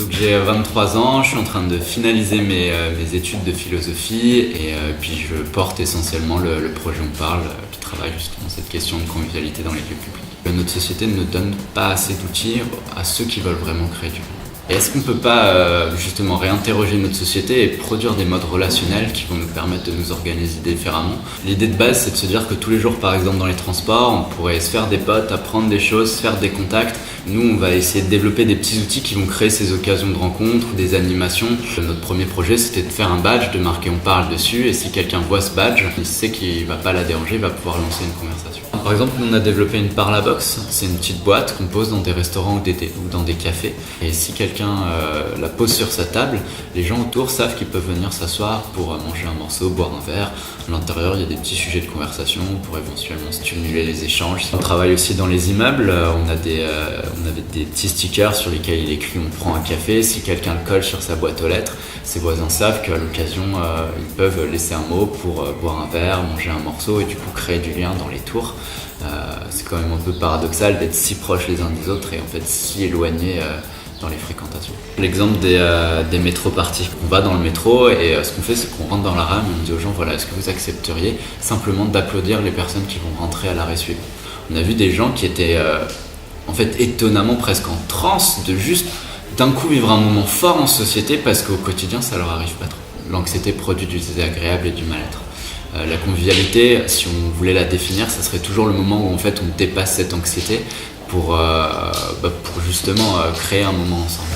Donc j'ai 23 ans, je suis en train de finaliser mes études de philosophie et puis je porte essentiellement le projet On Parle qui travaille justement cette question de convivialité dans les lieux publics. Notre société ne donne pas assez d'outils à ceux qui veulent vraiment créer du lien. Et est-ce qu'on ne peut pas justement réinterroger notre société et produire des modes relationnels qui vont nous permettre de nous organiser différemment? L'idée de base, c'est de se dire que tous les jours, par exemple dans les transports, on pourrait se faire des potes, apprendre des choses, se faire des contacts. Nous, on va essayer de développer des petits outils qui vont créer ces occasions de rencontres, des animations. Notre premier projet, c'était de faire un badge, de marquer On Parle dessus, et si quelqu'un voit ce badge, il sait qu'il ne va pas la déranger, il va pouvoir lancer une conversation. Par exemple, nous, on a développé une Parlabox. C'est une petite boîte qu'on pose dans des restaurants ou dans des cafés. Et si quelqu'un la pose sur sa table, les gens autour savent qu'ils peuvent venir s'asseoir pour manger un morceau, boire un verre. À l'intérieur, il y a des petits sujets de conversation pour éventuellement stimuler les échanges. On travaille aussi dans les immeubles. On avait des petits stickers sur lesquels il est écrit « On prend un café ». Si quelqu'un le colle sur sa boîte aux lettres, ses voisins savent qu'à l'occasion, ils peuvent laisser un mot pour boire un verre, manger un morceau et du coup créer du lien dans les tours. C'est quand même un peu paradoxal d'être si proches les uns des autres et en fait si éloignés dans les fréquentations. L'exemple des métro-parties. On va dans le métro et ce qu'on fait, c'est qu'on rentre dans la rame et on dit aux gens, voilà, est-ce que vous accepteriez simplement d'applaudir les personnes qui vont rentrer à l'arrêt suivant? On a vu des gens qui étaient en fait étonnamment presque en transe de juste d'un coup vivre un moment fort en société parce qu'au quotidien, ça leur arrive pas trop. L'anxiété produit du désagréable et du mal-être. La convivialité, si on voulait la définir, ça serait toujours le moment où en fait on dépasse cette anxiété pour justement créer un moment ensemble.